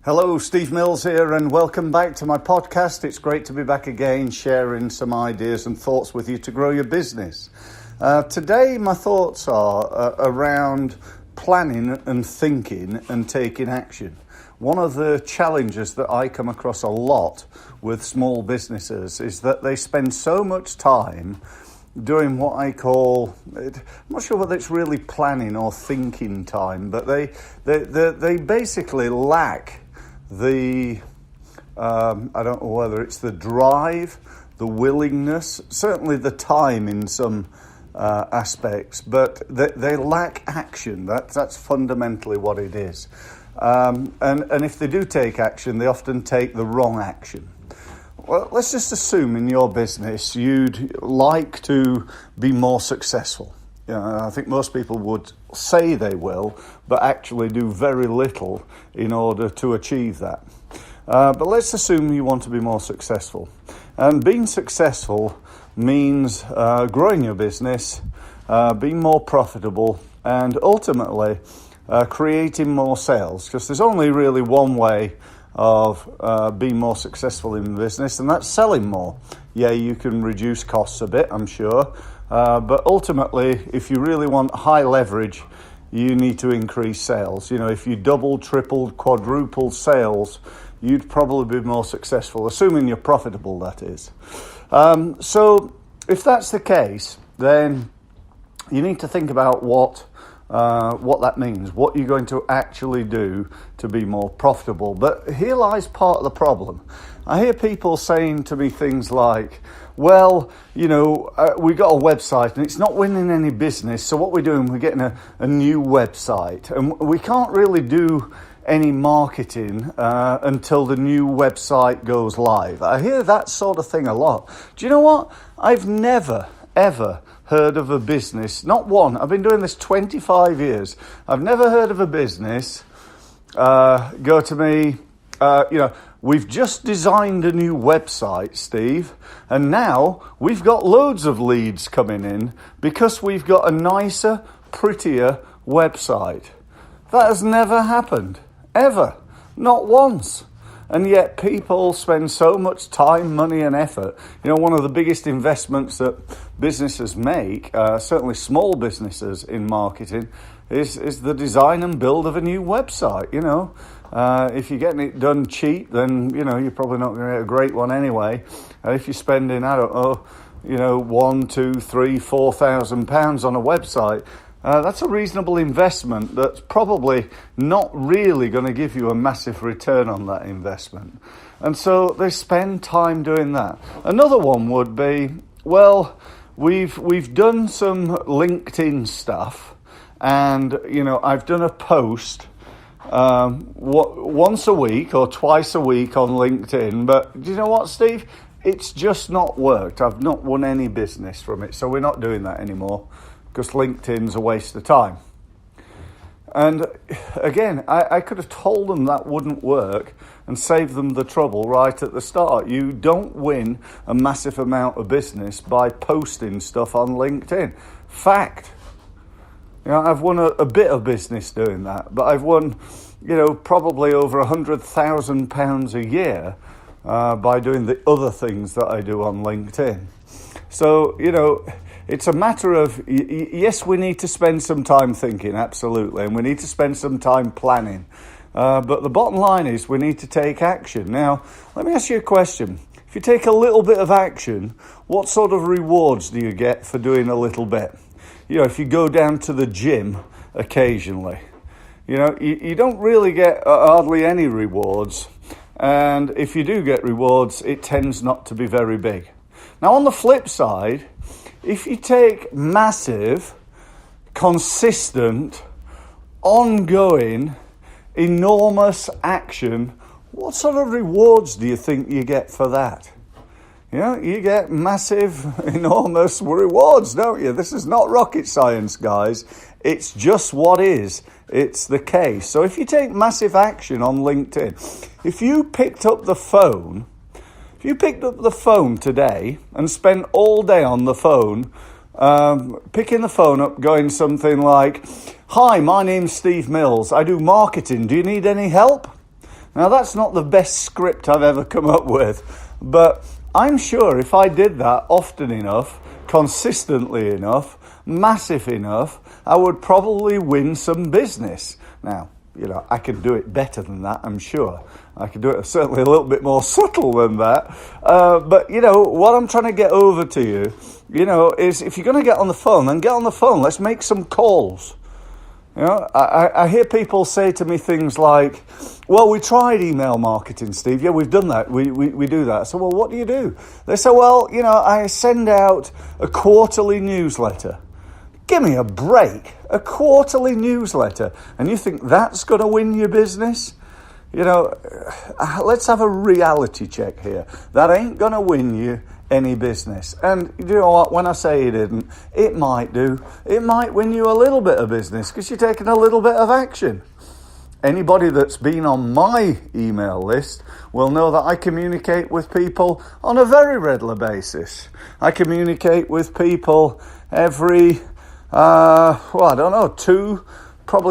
Hello, Steve Mills here, and welcome back to my podcast. It's great to be back again, sharing some ideas and thoughts with you to grow your business. Today, my thoughts are around planning and thinking and taking action. One of the challenges that I come across a lot with small businesses is that they spend so much time doing what I call, I'm not sure whether it's really planning or thinking time, but they basically lack the, I don't know whether it's the drive, the willingness, certainly the time in some aspects, but they lack action. That's fundamentally what it is. And if they do take action, they often take the wrong action. Well, let's just assume in your business you'd like to be more successful. I think most people would say they will, but actually do very little in order to achieve that. But let's assume you want to be more successful. And being successful means growing your business, being more profitable, and ultimately creating more sales. Because there's only really one way of being more successful in business, and that's selling more. Yeah, you can reduce costs a bit, I'm sure. But ultimately, if you really want high leverage, you need to increase sales. You know, if you doubled, tripled, quadrupled sales, you'd probably be more successful, assuming you're profitable, that is. So if that's the case, then you need to think about what that means, what you're going to actually do to be more profitable. But here lies part of the problem. I hear people saying to me things like, well, we got a website and it's not winning any business, so what we're doing, we're getting a new website, and we can't really do any marketing until the new website goes live. I hear that sort of thing a lot. Do you know what? I've never, ever heard of a business, not one, I've been doing this 25 years, I've never heard of a business go to me, we've just designed a new website, Steve, and now we've got loads of leads coming in because we've got a nicer, prettier website. That has never happened, ever, not once. And yet people spend so much time, money and effort. One of the biggest investments that businesses make, certainly small businesses in marketing, is the design and build of a new website. If you're getting it done cheap, then, you're probably not going to get a great one anyway. If you're spending, £1,000, £2,000, £3,000, £4,000 on a website, that's a reasonable investment that's probably not really going to give you a massive return on that investment. And so they spend time doing that. Another one would be, well, we've done some LinkedIn stuff, and, I've done a post once a week or twice a week on LinkedIn, but do you know what, Steve? It's just not worked. I've not won any business from it, so we're not doing that anymore, because LinkedIn's a waste of time. And again, I could have told them that wouldn't work and saved them the trouble right at the start. You don't win a massive amount of business by posting stuff on LinkedIn. Fact. I've won a bit of business doing that, but I've won, probably over £100,000 a year by doing the other things that I do on LinkedIn. So, it's a matter of, yes, we need to spend some time thinking, absolutely, and we need to spend some time planning. But the bottom line is we need to take action. Now, let me ask you a question. If you take a little bit of action, what sort of rewards do you get for doing a little bit? If you go down to the gym occasionally, you don't really get hardly any rewards. And if you do get rewards, it tends not to be very big. Now, on the flip side, if you take massive, consistent, ongoing, enormous action, what sort of rewards do you think you get for that? You get massive, enormous rewards, don't you? This is not rocket science, guys. It's just what is. It's the case. So if you take massive action on LinkedIn, if you picked up the phone today and spent all day on the phone, picking the phone up, going something like, "Hi, my name's Steve Mills. I do marketing. Do you need any help?" Now, that's not the best script I've ever come up with, but I'm sure if I did that often enough, consistently enough, massive enough, I would probably win some business. Now, I can do it better than that, I'm sure. I can do it certainly a little bit more subtle than that. But, what I'm trying to get over to you, is if you're going to get on the phone, then get on the phone. Let's make some calls. I hear people say to me things like, well, we tried email marketing, Steve. Yeah, we've done that. We do that. So, well, what do you do? They say, well, I send out a quarterly newsletter. Give me a break. A quarterly newsletter. And you think that's going to win your business? Let's have a reality check here. That ain't going to win you any business. And you know what? When I say it isn't, it might do. It might win you a little bit of business because you're taking a little bit of action. Anybody that's been on my email list will know that I communicate with people on a very regular basis. I communicate with people every, probably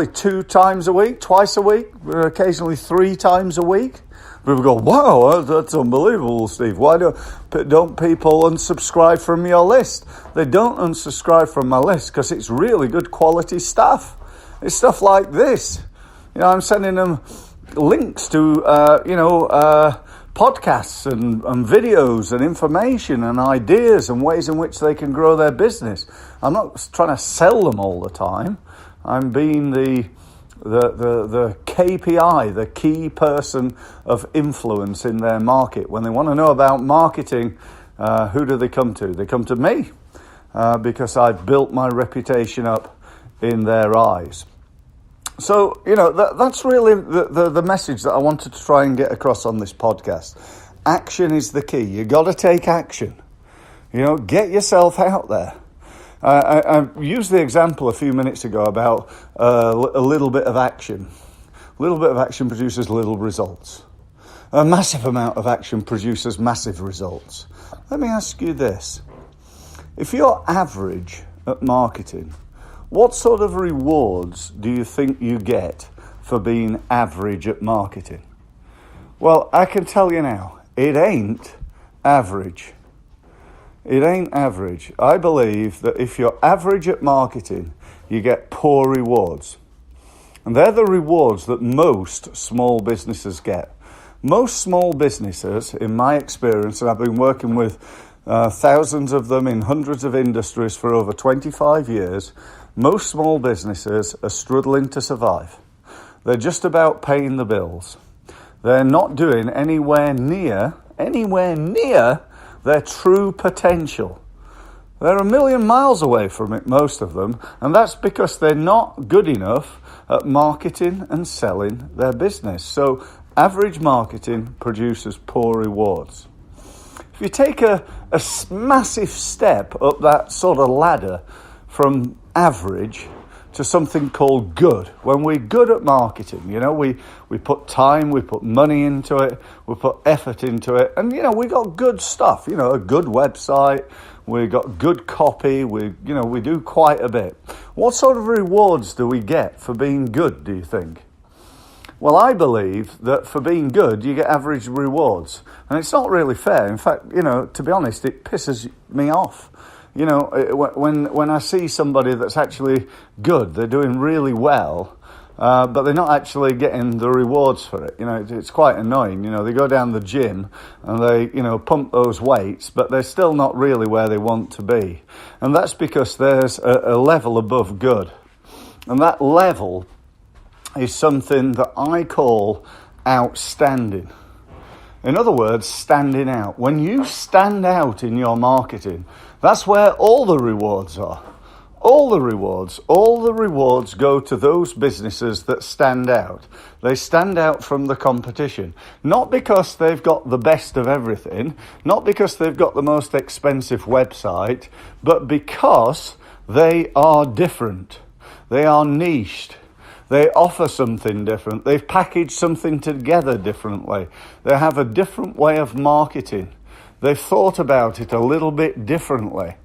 2 times a week, twice a week, occasionally 3 times a week. People go, wow, that's unbelievable, Steve. Why don't people unsubscribe from your list? They don't unsubscribe from my list because it's really good quality stuff. It's stuff like this. I'm sending them links to, podcasts and videos and information and ideas and ways in which they can grow their business. I'm not trying to sell them all the time. I'm being the KPI, the key person of influence in their market. When they want to know about marketing, who do they come to? They come to me because I've built my reputation up in their eyes. So, that's really the message that I wanted to try and get across on this podcast. Action is the key. You got to take action. Get yourself out there. I used the example a few minutes ago about a little bit of action. A little bit of action produces little results. A massive amount of action produces massive results. Let me ask you this. If you're average at marketing, what sort of rewards do you think you get for being average at marketing? Well, I can tell you now, it ain't average. It ain't average. I believe that if you're average at marketing, you get poor rewards. And they're the rewards that most small businesses get. Most small businesses, in my experience, and I've been working with thousands of them in hundreds of industries for over 25 years, most small businesses are struggling to survive. They're just about paying the bills. They're not doing anywhere near their true potential. They're a million miles away from it, most of them, and that's because they're not good enough at marketing and selling their business. So average marketing produces poor rewards. If you take a massive step up that sort of ladder from average to something called good. When we're good at marketing, we put time, we put money into it, we put effort into it, and we got good stuff, a good website, we got good copy, we do quite a bit. What sort of rewards do we get for being good, do you think? Well, I believe that for being good, you get average rewards, and it's not really fair. In fact, to be honest, it pisses me off. When I see somebody that's actually good, they're doing really well, but they're not actually getting the rewards for it. It's quite annoying. They go down the gym and they, pump those weights, but they're still not really where they want to be. And that's because there's a level above good. And that level is something that I call outstanding. In other words, standing out. When you stand out in your marketing, that's where all the rewards are. All the rewards go to those businesses that stand out. They stand out from the competition. Not because they've got the best of everything, not because they've got the most expensive website, but because they are different. They are niched. They offer something different. They've packaged something together differently. They have a different way of marketing. they've thought about it a little bit differently,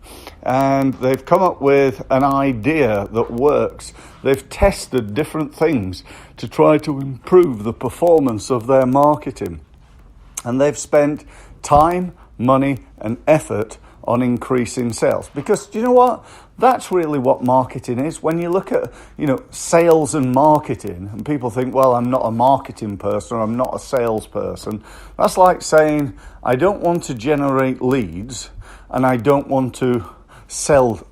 and they've come up with an idea that works. They've tested different things to try to improve the performance of their marketing. And they've spent time, money, and effort on increasing sales. Because do you know what? That's really what marketing is. When you look at, sales and marketing, and people think, well, I'm not a marketing person, or I'm not a salesperson. That's like saying, I don't want to generate leads, and I don't want to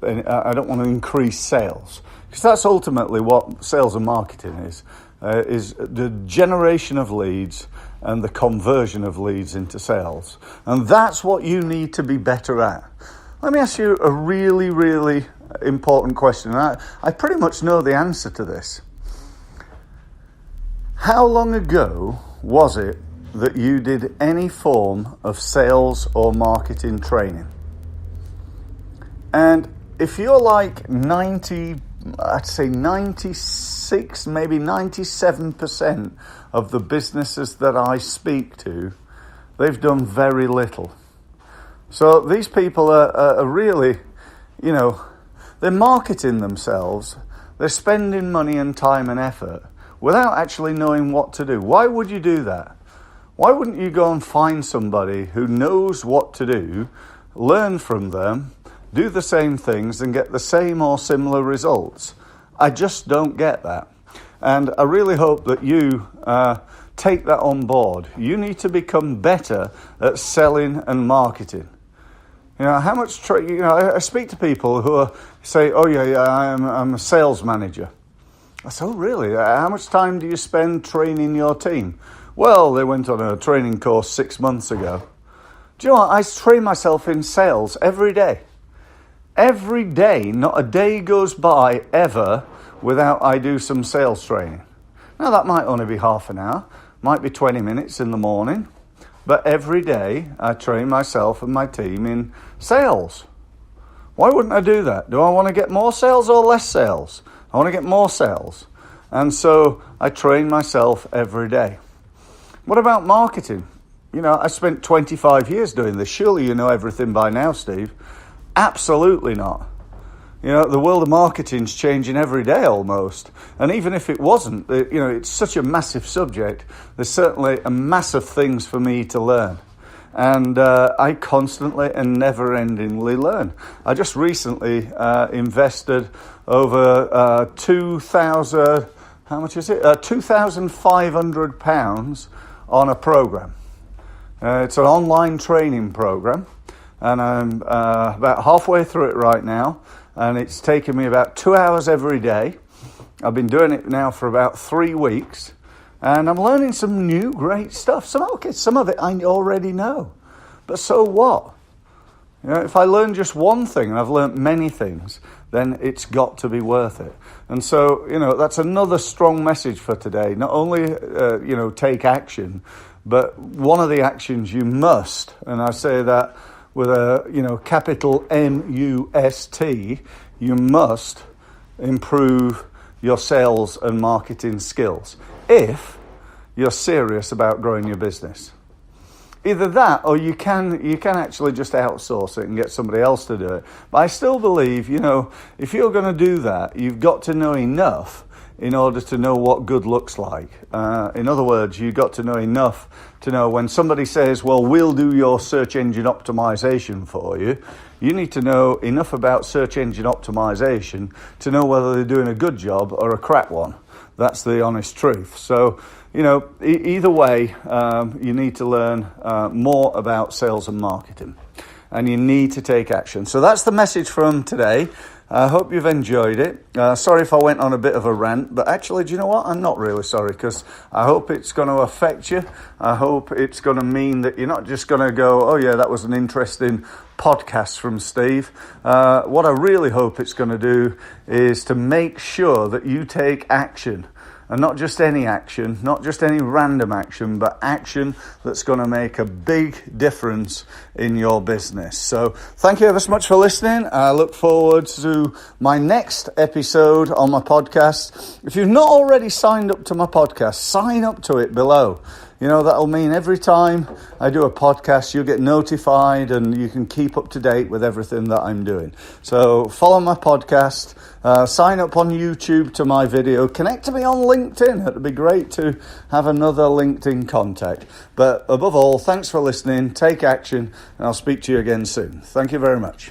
I don't want to increase sales. Because that's ultimately what sales and marketing is the generation of leads and the conversion of leads into sales. And that's what you need to be better at. Let me ask you a really, really important question. I pretty much know the answer to this. How long ago was it that you did any form of sales or marketing training? And if you're like 96, maybe 97% of the businesses that I speak to, they've done very little. So these people are really, they're marketing themselves. They're spending money and time and effort without actually knowing what to do. Why would you do that? Why wouldn't you go and find somebody who knows what to do, learn from them, do the same things and get the same or similar results? I just don't get that. And I really hope that you take that on board. You need to become better at selling and marketing. How much I speak to people who say, oh yeah, I'm a sales manager. I say, oh really? How much time do you spend training your team? Well, they went on a training course 6 months ago. Do you know what? I train myself in sales every day. Every day, not a day goes by ever without I do some sales training. Now that might only be half an hour, might be 20 minutes in the morning, but every day I train myself and my team in sales. Why wouldn't I do that? Do I want to get more sales or less sales? I want to get more sales. And so I train myself every day. What about marketing? I spent 25 years doing this. Surely you know everything by now, Steve. Absolutely not. The world of marketing's changing every day almost. And even if it wasn't, it's such a massive subject. There's certainly a massive things for me to learn. And I constantly and never-endingly learn. I just recently invested over £2,500 on a program. It's an online training program. And I'm about halfway through it right now, and it's taken me about 2 hours every day. I've been doing it now for about 3 weeks, and I'm learning some new great stuff. Some of it I already know, but so what? If I learn just one thing, and I've learned many things, then it's got to be worth it. And so, that's another strong message for today. Not only, take action, but one of the actions you must, and I say that with a capital M-U-S-T, you must improve your sales and marketing skills if you're serious about growing your business. Either that, or you can actually just outsource it and get somebody else to do it. But I still believe, if you're going to do that, you've got to know enough in order to know what good looks like. In other words, you've got to know enough to know when somebody says, well, we'll do your search engine optimization for you, you need to know enough about search engine optimization to know whether they're doing a good job or a crap one. That's the honest truth. So, either way, you need to learn more about sales and marketing, and you need to take action. So that's the message from today. I hope you've enjoyed it. Sorry if I went on a bit of a rant, but actually, do you know what? I'm not really sorry, because I hope it's going to affect you. I hope it's going to mean that you're not just going to go, oh yeah, that was an interesting podcast from Steve. What I really hope it's going to do is to make sure that you take action. And not just any action, not just any random action, but action that's going to make a big difference in your business. So thank you ever so much for listening. I look forward to my next episode on my podcast. If you've not already signed up to my podcast, sign up to it below. That'll mean every time I do a podcast, you'll get notified and you can keep up to date with everything that I'm doing. So follow my podcast, sign up on YouTube to my video, connect to me on LinkedIn. It'd be great to have another LinkedIn contact. But above all, thanks for listening, take action, and I'll speak to you again soon. Thank you very much.